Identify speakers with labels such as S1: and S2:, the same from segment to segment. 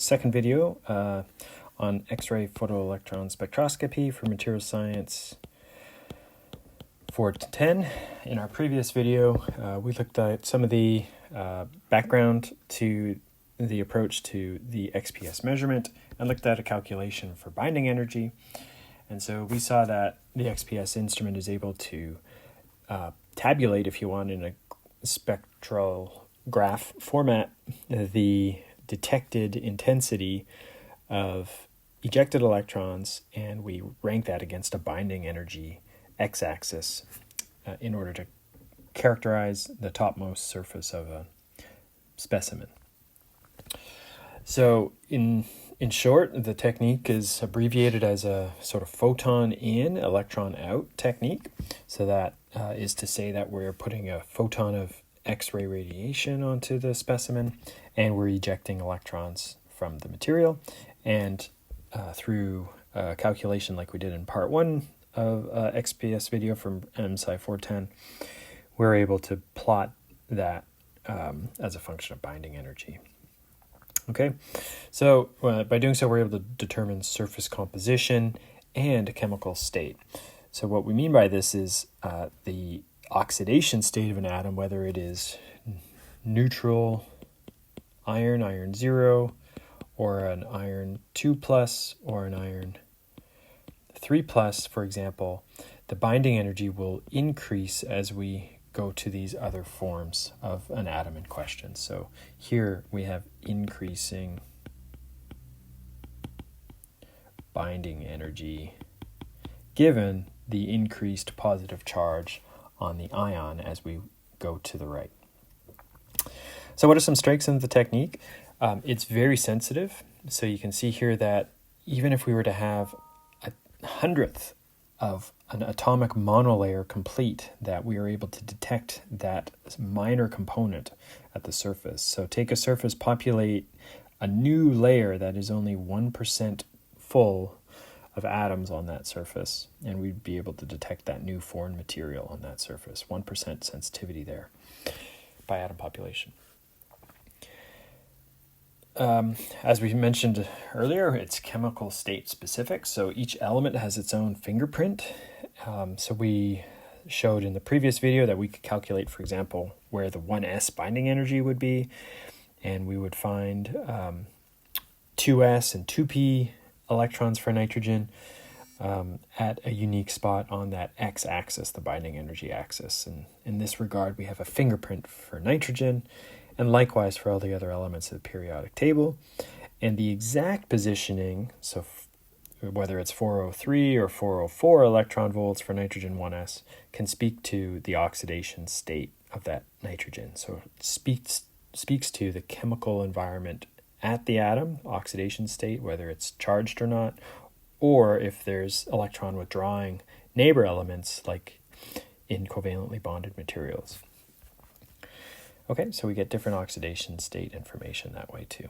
S1: second video on X-ray photoelectron spectroscopy for material science 4 to 10. In our previous video, we looked at some of the background to the approach to the XPS measurement and looked at a calculation for binding energy. And so we saw that the XPS instrument is able to tabulate, if you want, in a spectral graph format, the detected intensity of ejected electrons, and we rank that against a binding energy x-axis in order to characterize the topmost surface of a specimen. So in short, the technique is abbreviated as a sort of photon in, electron out technique. So that is to say that we're putting a photon of X-ray radiation onto the specimen, and we're ejecting electrons from the material. And through a calculation like we did in part 1 of XPS video from MSCI 410, we're able to plot that as a function of binding energy. Okay, so by doing so, we're able to determine surface composition and chemical state. So what we mean by this is the oxidation state of an atom, whether it is neutral iron, iron 0, or an iron 2+, or an iron 3+, for example. The binding energy will increase as we go to these other forms of an atom in question. So here we have increasing binding energy given the increased positive charge on the ion as we go to the right. So what are some strengths in the technique? It's very sensitive. So you can see here that even if we were to have 1/100th of an atomic monolayer complete, that we are able to detect that minor component at the surface. So take a surface, populate a new layer that is only 1% full of atoms on that surface, and we'd be able to detect that new foreign material on that surface. 1% sensitivity there by atom population. As we mentioned earlier, it's chemical state specific, so each element has its own fingerprint. So we showed in the previous video that we could calculate, for example, where the 1s binding energy would be, and we would find 2s and 2p electrons for nitrogen at a unique spot on that x-axis, the binding energy axis. And in this regard, we have a fingerprint for nitrogen, and likewise for all the other elements of the periodic table. And the exact positioning, so whether it's 403 or 404 electron volts for nitrogen 1s, can speak to the oxidation state of that nitrogen. So it speaks to the chemical environment at the atom, oxidation state, whether it's charged or not, or if there's electron withdrawing neighbor elements like in covalently bonded materials. Okay, so we get different oxidation state information that way too.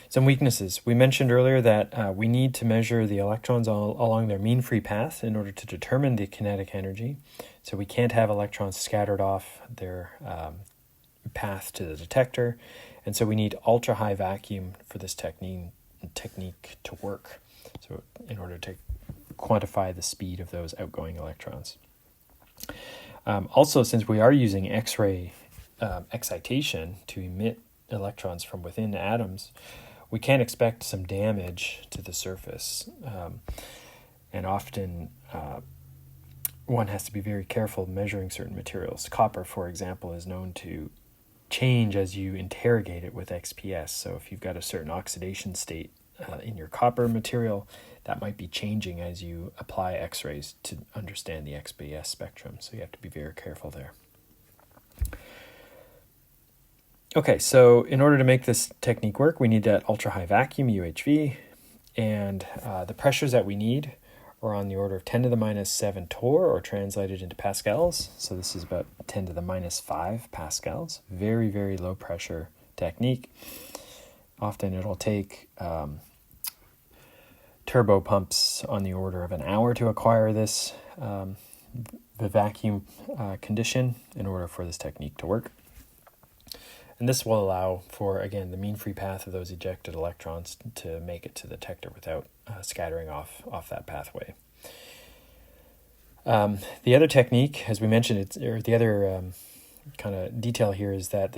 S1: Some weaknesses. We mentioned earlier that we need to measure the electrons along their mean free path in order to determine the kinetic energy. So we can't have electrons scattered off their path to the detector. And so we need ultra-high vacuum for this technique to work, so in order to quantify the speed of those outgoing electrons. Also, since we are using X-ray excitation to emit electrons from within atoms, we can expect some damage to the surface. And often one has to be very careful measuring certain materials. Copper, for example, is known to change as you interrogate it with XPS. So if you've got a certain oxidation state in your copper material, that might be changing as you apply X-rays to understand the XPS spectrum. So you have to be very careful there. Okay, so in order to make this technique work, we need that ultra-high vacuum, UHV, and the pressures that we need are on the order of 10 to the minus 7 torr, or translated into pascals. So this is about 10 to the minus 5 pascals. Very, very low pressure technique. Often it'll take turbo pumps on the order of an hour to acquire this, the vacuum condition in order for this technique to work. And this will allow for, again, the mean free path of those ejected electrons to make it to the detector without scattering off that pathway. The other technique, as we mentioned, the other kind of detail here is that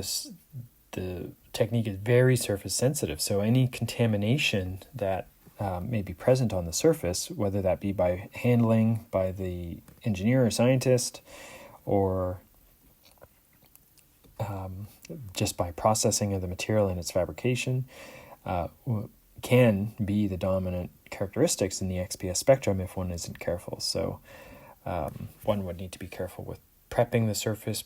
S1: the technique is very surface sensitive. So any contamination that may be present on the surface, whether that be by handling by the engineer or scientist, or just by processing of the material in its fabrication, can be the dominant characteristics in the XPS spectrum if one isn't careful. So one would need to be careful with prepping the surface,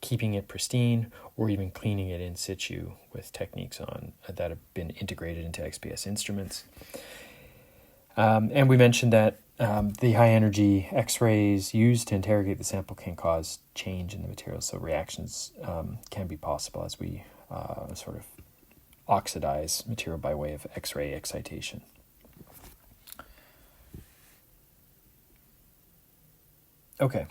S1: keeping it pristine, or even cleaning it in situ with techniques that have been integrated into XPS instruments. And we mentioned that the high energy X-rays used to interrogate the sample can cause change in the material, so reactions can be possible as we sort of oxidize material by way of X-ray excitation. Okay,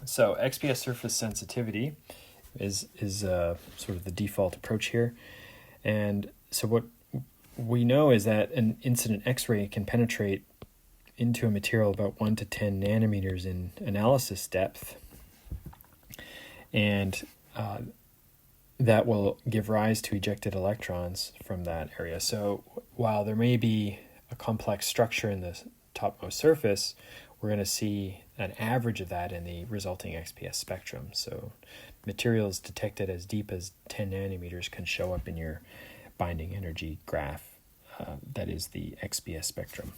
S1: so XPS surface sensitivity is sort of the default approach here, and so what we know is that an incident X-ray can penetrate into a material about 1 to 10 nanometers in analysis depth, and that will give rise to ejected electrons from that area. So while there may be a complex structure in the topmost surface, we're going to see an average of that in the resulting XPS spectrum. So materials detected as deep as 10 nanometers can show up in your binding energy graph, that is the XPS spectrum.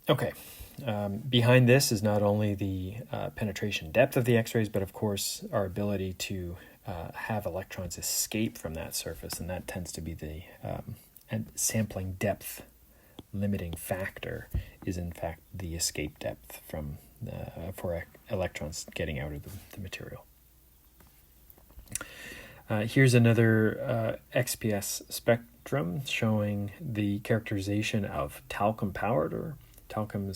S1: Okay, behind this is not only the penetration depth of the X-rays, but of course our ability to have electrons escape from that surface, and that tends to be the sampling depth limiting factor is in fact the escape depth from for electrons getting out of the material. Here's another XPS spectrum showing the characterization of talcum powder. Talcum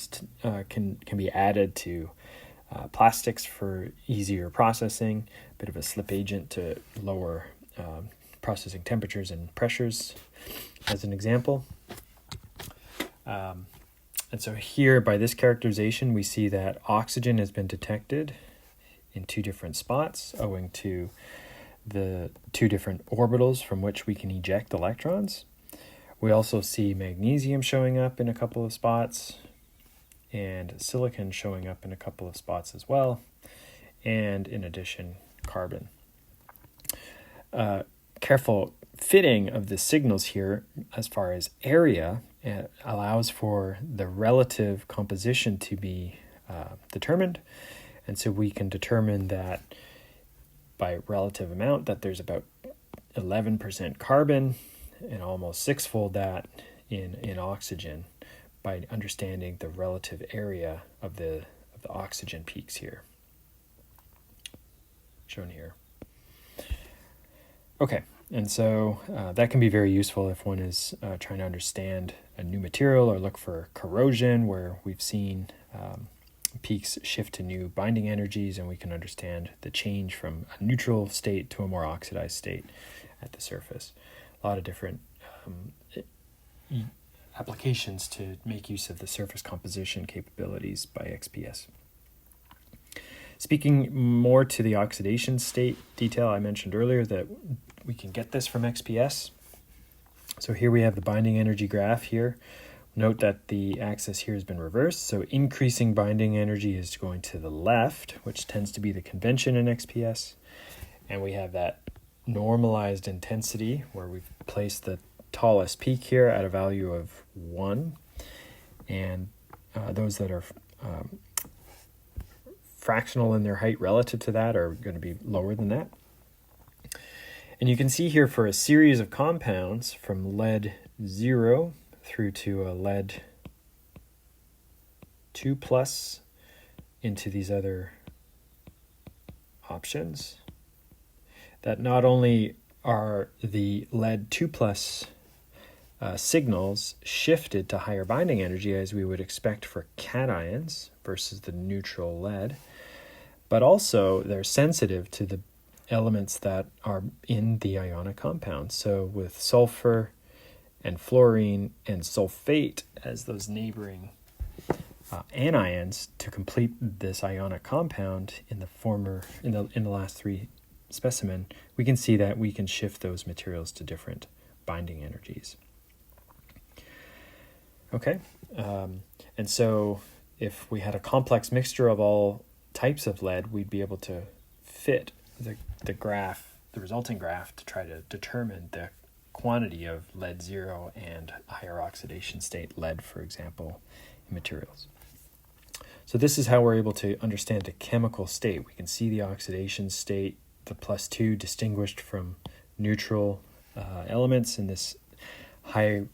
S1: can be added to plastics for easier processing, a bit of a slip agent to lower processing temperatures and pressures, as an example. And so here, by this characterization, we see that oxygen has been detected in 2 different spots, owing to the 2 different orbitals from which we can eject electrons. We also see magnesium showing up in a couple of spots, and silicon showing up in a couple of spots as well, and in addition, carbon. Careful fitting of the signals here as far as area allows for the relative composition to be determined, and so we can determine that by relative amount that there's about 11% carbon and almost 6-fold that in oxygen by understanding the relative area of the oxygen peaks here, shown here. Okay, and so that can be very useful if one is trying to understand a new material or look for corrosion, where we've seen peaks shift to new binding energies, and we can understand the change from a neutral state to a more oxidized state at the surface. A lot of different applications to make use of the surface composition capabilities by XPS. Speaking more to the oxidation state detail, I mentioned earlier that we can get this from XPS. So here we have the binding energy graph here. Note that the axis here has been reversed, so increasing binding energy is going to the left, which tends to be the convention in XPS. And we have that normalized intensity where we've placed the tallest peak here at a value of 1, and those that are fractional in their height relative to that are going to be lower than that. And you can see here for a series of compounds from lead 0 through to a lead 2+ into these other options, that not only are the lead 2+ signals shifted to higher binding energy as we would expect for cations versus the neutral lead, but also they're sensitive to the elements that are in the ionic compound. So with sulfur and fluorine and sulfate as those neighboring anions to complete this ionic compound in the last three specimen, we can see that we can shift those materials to different binding energies. Okay, and so if we had a complex mixture of all types of lead, we'd be able to fit the graph, the resulting graph, to try to determine the quantity of lead zero and higher oxidation state lead, for example, in materials. So this is how we're able to understand the chemical state. We can see the oxidation state, the +2 distinguished from neutral elements in this high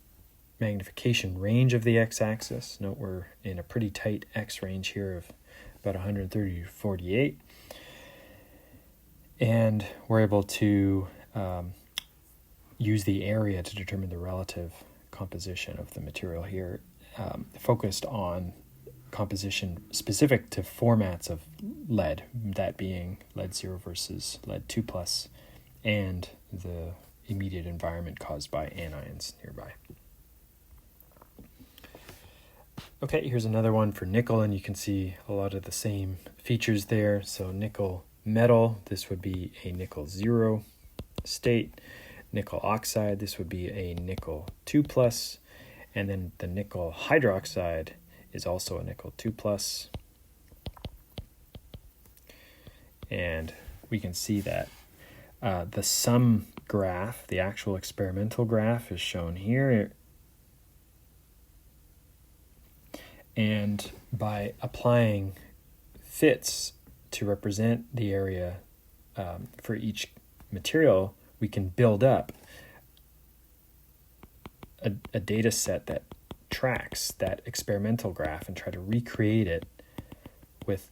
S1: magnification range of the x-axis. Note we're in a pretty tight x range here of about 130 to 48. And we're able to use the area to determine the relative composition of the material here, focused on composition specific to formats of lead, that being lead 0 versus lead 2+, and the immediate environment caused by anions nearby. Okay, here's another one for nickel, and you can see a lot of the same features there. So nickel metal, this would be a nickel 0 state. Nickel oxide, this would be a nickel 2+, and then the nickel hydroxide is also a nickel 2+. And we can see that the sum graph, the actual experimental graph, is shown here. And by applying fits to represent the area for each material, we can build up a data set that tracks that experimental graph and try to recreate it with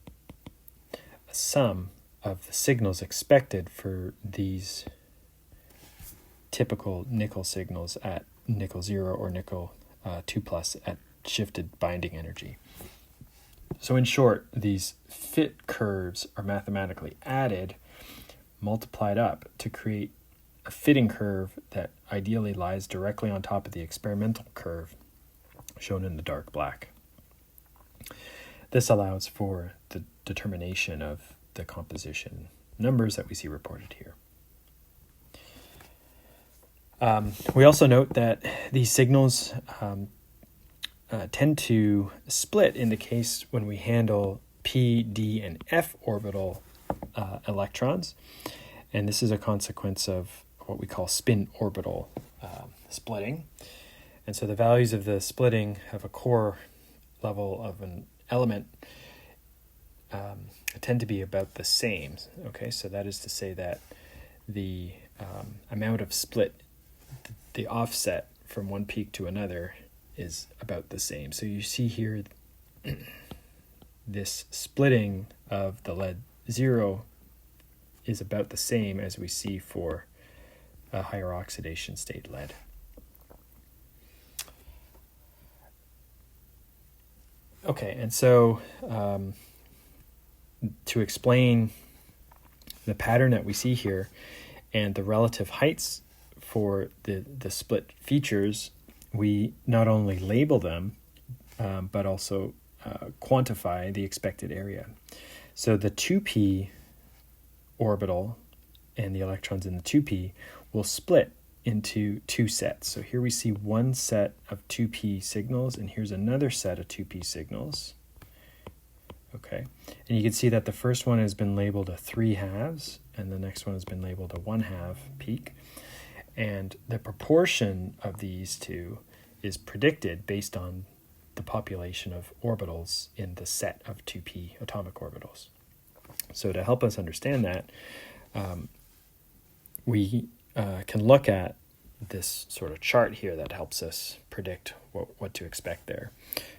S1: a sum of the signals expected for these typical nickel signals at nickel 0 or nickel 2+ at shifted binding energy. So in short, these fit curves are mathematically added, multiplied up to create a fitting curve that ideally lies directly on top of the experimental curve shown in the dark black. This allows for the determination of the composition numbers that we see reported here. We also note that these signals tend to split in the case when we handle p, d, and f orbital electrons. And this is a consequence of what we call spin orbital splitting. And so the values of the splitting have a core level of an element tend to be about the same. Okay, so that is to say that the amount of split, the offset from one peak to another, is about the same. So you see here this splitting of the lead 0 is about the same as we see for a higher oxidation state lead. Okay, and so to explain the pattern that we see here and the relative heights for the split features, we not only label them, but also quantify the expected area. So the 2p orbital and the electrons in the 2p will split into two sets. So here we see one set of 2p signals, and here's another set of 2p signals. Okay, and you can see that the first one has been labeled a 3/2, and the next one has been labeled a 1/2 peak. And the proportion of these two is predicted based on the population of orbitals in the set of 2p atomic orbitals. So to help us understand that, we can look at this sort of chart here that helps us predict what to expect there.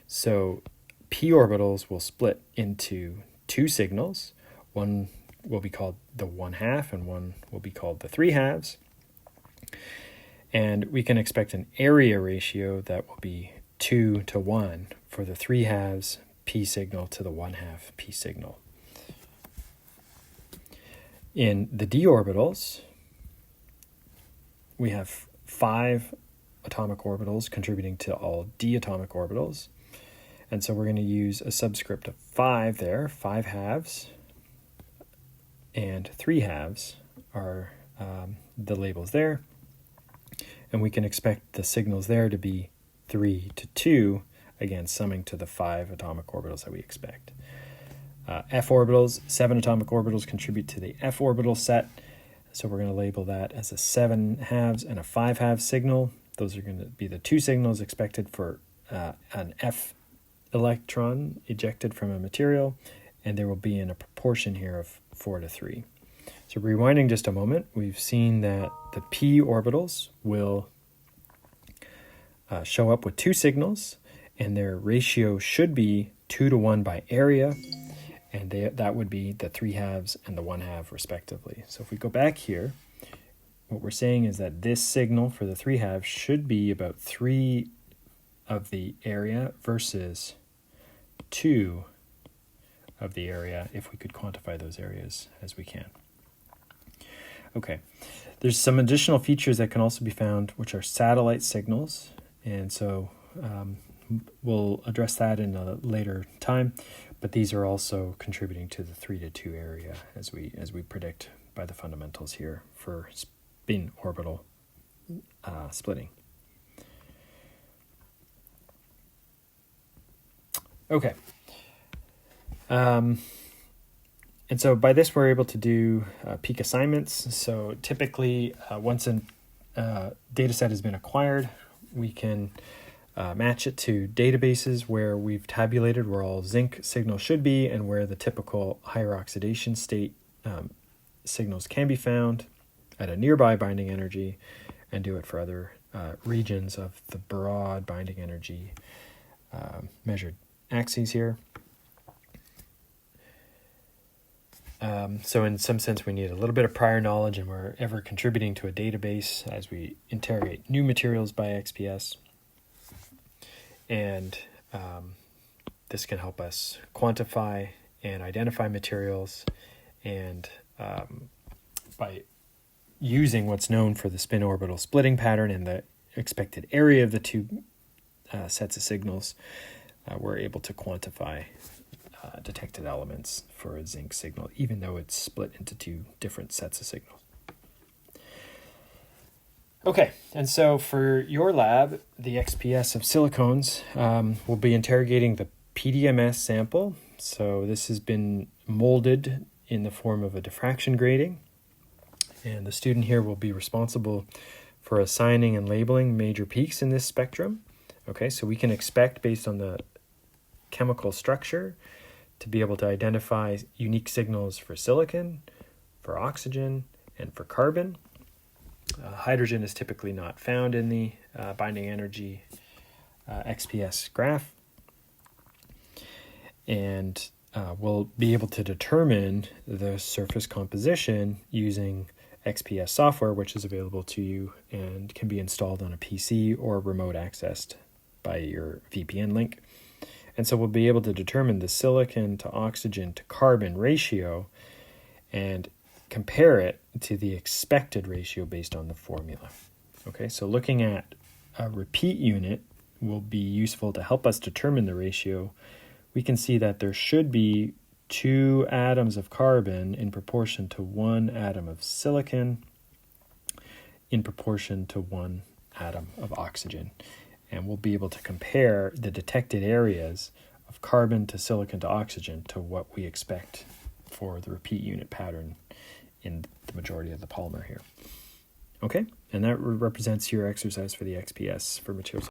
S1: So p orbitals will split into two signals. One will be called the 1/2 and one will be called the 3/2. And we can expect an area ratio that will be 2:1 for the 3/2 p signal to the 1/2 p signal. In the d orbitals, we have 5 atomic orbitals contributing to all d atomic orbitals. And so we're going to use a subscript of 5 there, 5 halves, and 3 halves are the labels there. And we can expect the signals there to be 3 to 2, again, summing to the 5 atomic orbitals that we expect. F orbitals, 7 atomic orbitals contribute to the F orbital set. So we're going to label that as a 7 halves and a 5 halves signal. Those are going to be the 2 signals expected for an F electron ejected from a material, and there will be in a proportion here of 4 to 3. So rewinding just a moment, we've seen that the p orbitals will show up with 2 signals, and their ratio should be 2 to 1 by area, and that would be the 3 halves and the 1 half respectively. So if we go back here, what we're saying is that this signal for the 3 halves should be about 3 of the area versus 2 of the area, if we could quantify those areas as we can. Okay, there's some additional features that can also be found, which are satellite signals, and so we'll address that in a later time, but these are also contributing to the 3 to 2 area as we predict by the fundamentals here for spin orbital splitting. Okay. And so by this, we're able to do peak assignments. So typically, once a data set has been acquired, we can match it to databases where we've tabulated where all zinc signals should be and where the typical higher oxidation state signals can be found at a nearby binding energy, and do it for other regions of the broad binding energy measured axes here. So in some sense, we need a little bit of prior knowledge, and we're ever contributing to a database as we interrogate new materials by XPS. And this can help us quantify and identify materials, and by using what's known for the spin orbital splitting pattern and the expected area of the 2 sets of signals, we're able to quantify detected elements for a zinc signal, even though it's split into 2 different sets of signals. Okay, and so for your lab, the XPS of silicones will be interrogating the PDMS sample. So this has been molded in the form of a diffraction grating, and the student here will be responsible for assigning and labeling major peaks in this spectrum. Okay, so we can expect, based on the chemical structure, to be able to identify unique signals for silicon, for oxygen, and for carbon. Hydrogen is typically not found in the binding energy XPS graph. And we'll be able to determine the surface composition using XPS software, which is available to you and can be installed on a PC or remote accessed by your VPN link. And so we'll be able to determine the silicon to oxygen to carbon ratio and compare it to the expected ratio based on the formula. Okay, so looking at a repeat unit will be useful to help us determine the ratio. We can see that there should be 2 atoms of carbon in proportion to 1 atom of silicon in proportion to 1 atom of oxygen. And we'll be able to compare the detected areas of carbon to silicon to oxygen to what we expect for the repeat unit pattern in the majority of the polymer here. Okay, and that represents your exercise for the XPS for materials.